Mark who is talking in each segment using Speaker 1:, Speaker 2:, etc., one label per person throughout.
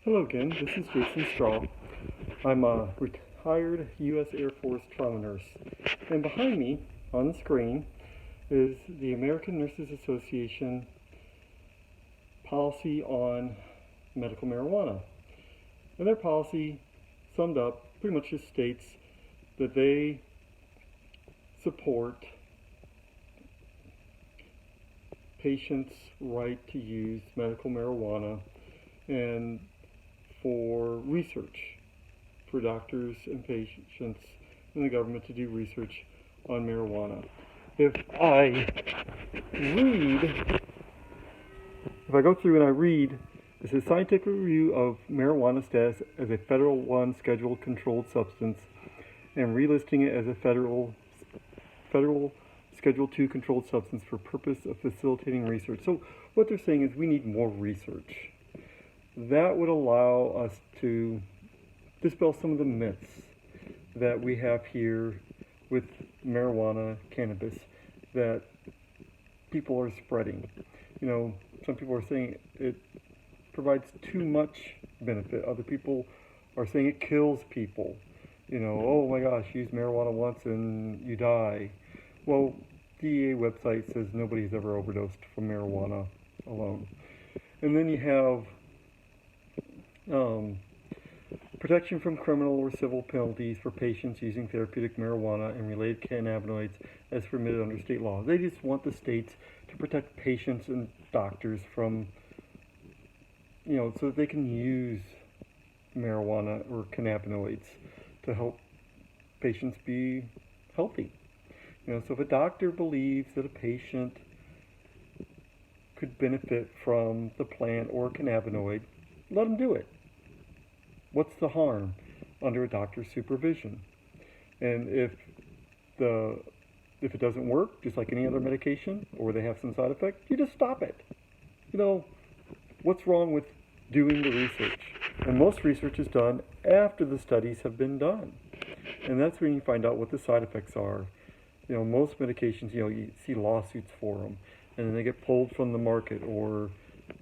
Speaker 1: Hello again, this is Jason Straw. I'm a retired U.S. Air Force trauma nurse. And behind me on the screen is the American Nurses Association policy on medical marijuana. And their policy, summed up, pretty much just states that they support patients' right to use medical marijuana and for research, for doctors and patients and the government to do research on marijuana. If I go through and I read, it says scientific review of marijuana status as a Federal 1 scheduled controlled substance and relisting it as a federal Schedule 2 controlled substance for purpose of facilitating research. So what they're saying is we need more research. That would allow us to dispel some of the myths that we have here with marijuana, cannabis, that people are spreading. You know, some people are saying it provides too much benefit. Other people are saying it kills people. You know, oh my gosh, use marijuana once and you die. Well, DEA website says nobody's ever overdosed from marijuana alone. And then you have protection from criminal or civil penalties for patients using therapeutic marijuana and related cannabinoids as permitted under state law. They just want the states to protect patients and doctors from, you know, so that they can use marijuana or cannabinoids to help patients be healthy. You know, so if a doctor believes that a patient could benefit from the plant or a cannabinoid, let them do it. What's the harm under a doctor's supervision? And if it doesn't work, just like any other medication, or they have some side effect, you just stop it. You know, what's wrong with doing the research? And most research is done after the studies have been done. And that's when you find out what the side effects are. You know, most medications, you know, you see lawsuits for them, and then they get pulled from the market, or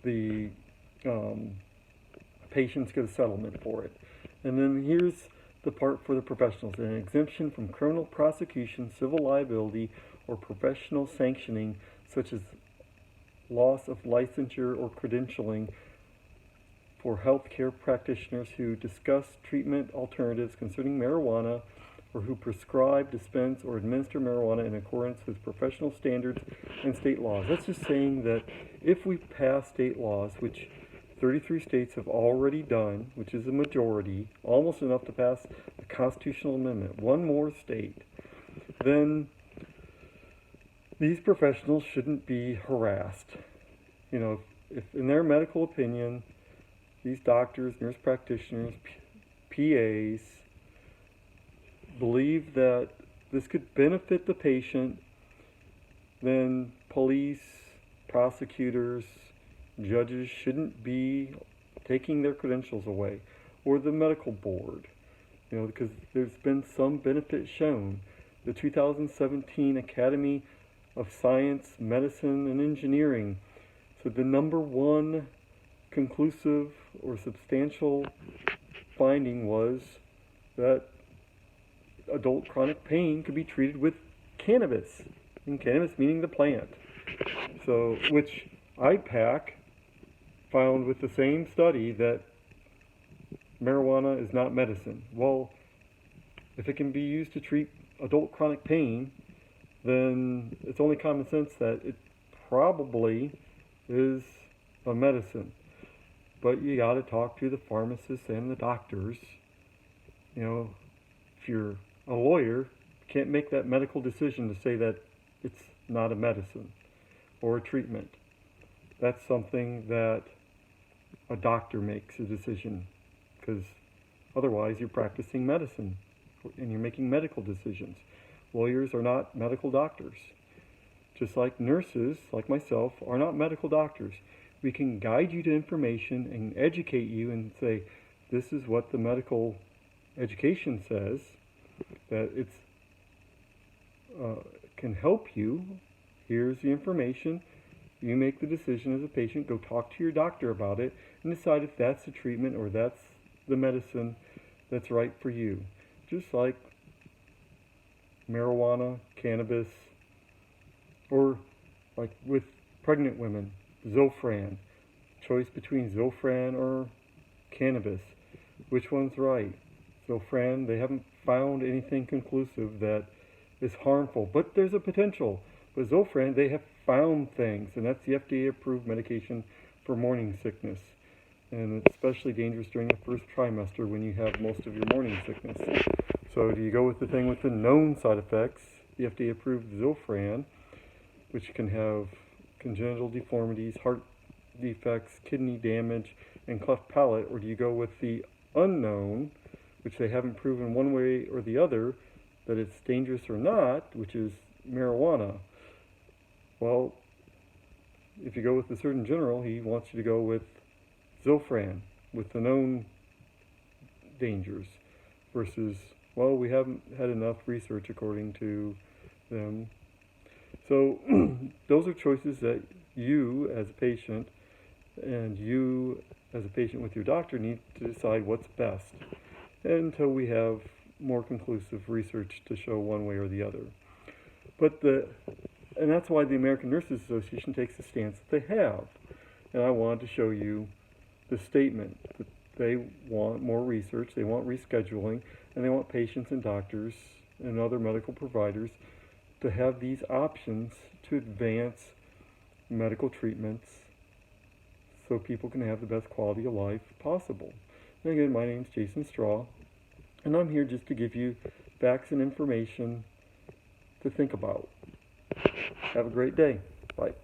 Speaker 1: the patients get a settlement for it. And then here's the part for the professionals: an exemption from criminal prosecution, civil liability, or professional sanctioning, such as loss of licensure or credentialing for healthcare practitioners who discuss treatment alternatives concerning marijuana, or who prescribe, dispense, or administer marijuana in accordance with professional standards and state laws. That's just saying that if we pass state laws, which 33 states have already done, which is a majority, almost enough to pass a constitutional amendment, one more state, then these professionals shouldn't be harassed. You know, if in their medical opinion, these doctors, nurse practitioners, PAs, believe that this could benefit the patient, then police, prosecutors, judges shouldn't be taking their credentials away, or the medical board, you know, because there's been some benefit shown. The 2017 Academy of Science, Medicine, and Engineering said the number one conclusive or substantial finding was that adult chronic pain could be treated with cannabis, and cannabis meaning the plant. So, which IPAC found with the same study that marijuana is not medicine. Well, if it can be used to treat adult chronic pain, then it's only common sense that it probably is a medicine. But you got to talk to the pharmacists and the doctors. You know, if you're a lawyer, you can't make that medical decision to say that it's not a medicine or a treatment. That's something that a doctor makes a decision, because otherwise you're practicing medicine and you're making medical decisions. Lawyers are not medical doctors. Just like nurses, like myself, are not medical doctors. We can guide you to information and educate you and say, this is what the medical education says, that it's can help you. Here's the information. You make the decision as a patient, go talk to your doctor about it, and decide if that's the treatment or that's the medicine that's right for you. Just like marijuana, cannabis, or like with pregnant women, Zofran. Choice between Zofran or cannabis. Which one's right? Zofran, they haven't found anything conclusive that is harmful, but there's a potential. But Zofran, they have found things, and that's the FDA-approved medication for morning sickness. And it's especially dangerous during the first trimester when you have most of your morning sickness. So do you go with the thing with the known side effects, the FDA-approved Zofran, which can have congenital deformities, heart defects, kidney damage, and cleft palate, or do you go with the unknown, which they haven't proven one way or the other that it's dangerous or not, which is marijuana? Well, if you go with the Surgeon General, he wants you to go with Zofran, with the known dangers, versus, well, we haven't had enough research according to them. So those are choices that you as a patient and you as a patient with your doctor need to decide what's best until we have more conclusive research to show one way or the other. And that's why the American Nurses Association takes the stance that they have. And I wanted to show you the statement that they want more research, they want rescheduling, and they want patients and doctors and other medical providers to have these options to advance medical treatments so people can have the best quality of life possible. And again, my name's Jason Straw, and I'm here just to give you facts and information to think about. Have a great day. Bye.